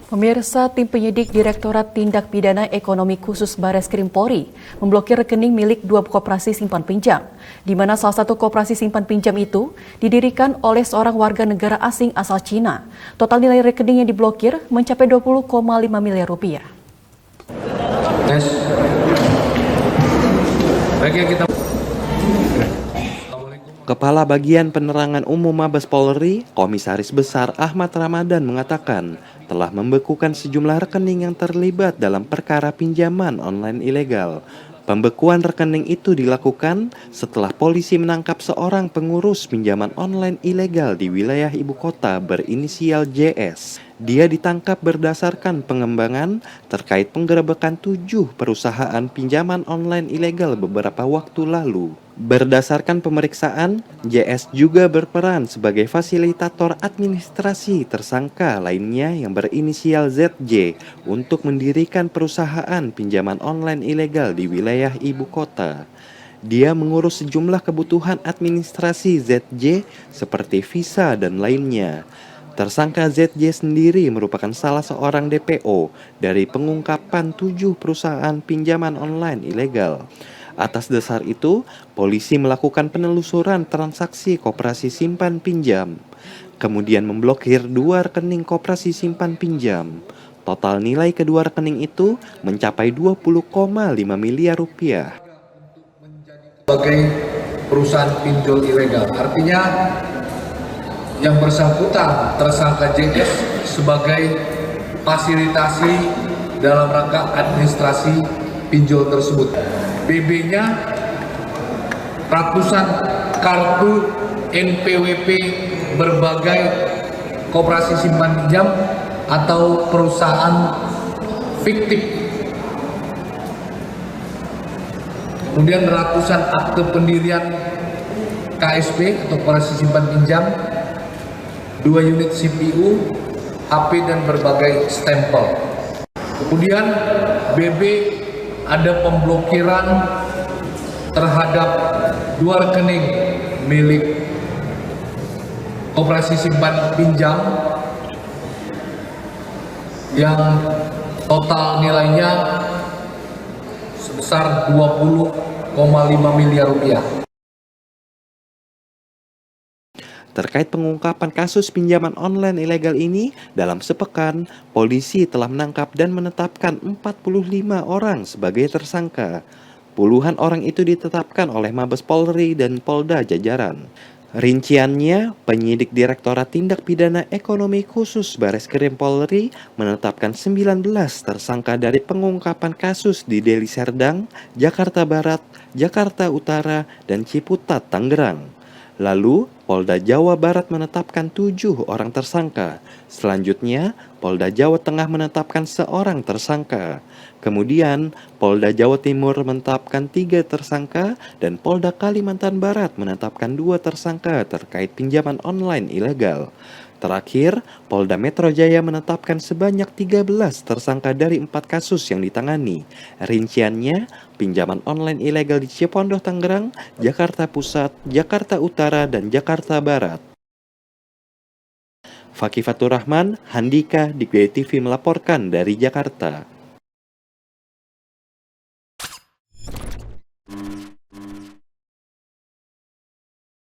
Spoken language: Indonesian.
Pemirsa, tim penyidik Direktorat Tindak Pidana Ekonomi Khusus Bareskrim Polri memblokir rekening milik dua koperasi simpan pinjam, di mana salah satu koperasi simpan pinjam itu didirikan oleh seorang warga negara asing asal Cina. Total nilai rekening yang diblokir mencapai 20,5 miliar rupiah. Kepala Bagian Penerangan Umum Mabes Polri, Komisaris Besar Ahmad Ramadan mengatakan telah membekukan sejumlah rekening yang terlibat dalam perkara pinjaman online ilegal. Pembekuan rekening itu dilakukan setelah polisi menangkap seorang pengurus pinjaman online ilegal di wilayah ibu kota berinisial JS. Dia ditangkap berdasarkan pengembangan terkait penggerebekan 7 perusahaan pinjaman online ilegal beberapa waktu lalu. Berdasarkan pemeriksaan, JS juga berperan sebagai fasilitator administrasi tersangka lainnya yang berinisial ZJ untuk mendirikan perusahaan pinjaman online ilegal di wilayah ibu kota. Dia mengurus sejumlah kebutuhan administrasi ZJ seperti visa dan lainnya. Tersangka ZJ sendiri merupakan salah seorang DPO dari pengungkapan 7 perusahaan pinjaman online ilegal. Atas dasar itu, polisi melakukan penelusuran transaksi koperasi simpan pinjam, kemudian memblokir 2 rekening koperasi simpan pinjam. Total nilai kedua rekening itu mencapai 20,5 miliar rupiah. Sebagai perusahaan pinjol ilegal, artinya yang bersangkutan tersangka JS sebagai fasilitasi dalam rangka administrasi pinjol tersebut. BB-nya ratusan kartu NPWP berbagai koperasi simpan pinjam atau perusahaan fiktif. Kemudian ratusan akte pendirian KSP atau koperasi simpan pinjam, 2 unit CPU, HP dan berbagai stempel. Kemudian BB ada pemblokiran terhadap 2 rekening milik koperasi simpan pinjam yang total nilainya sebesar 20,5 miliar rupiah. Terkait pengungkapan kasus pinjaman online ilegal ini, dalam sepekan, polisi telah menangkap dan menetapkan 45 orang sebagai tersangka. Puluhan orang itu ditetapkan oleh Mabes Polri dan Polda jajaran. Rinciannya, penyidik Direktorat Tindak Pidana Ekonomi Khusus Bareskrim Polri menetapkan 19 tersangka dari pengungkapan kasus di Deli Serdang, Jakarta Barat, Jakarta Utara, dan Ciputat, Tangerang. Lalu, Polda Jawa Barat menetapkan 7 orang tersangka. Selanjutnya, Polda Jawa Tengah menetapkan seorang tersangka. Kemudian, Polda Jawa Timur menetapkan 3 tersangka dan Polda Kalimantan Barat menetapkan 2 tersangka terkait pinjaman online ilegal. Terakhir, Polda Metro Jaya menetapkan sebanyak 13 tersangka dari 4 kasus yang ditangani. Rinciannya, pinjaman online ilegal di Cipondoh, Tangerang, Jakarta Pusat, Jakarta Utara, dan Jakarta Barat. Fakih Fatur Rahman, Handika, Dikbay TV melaporkan dari Jakarta.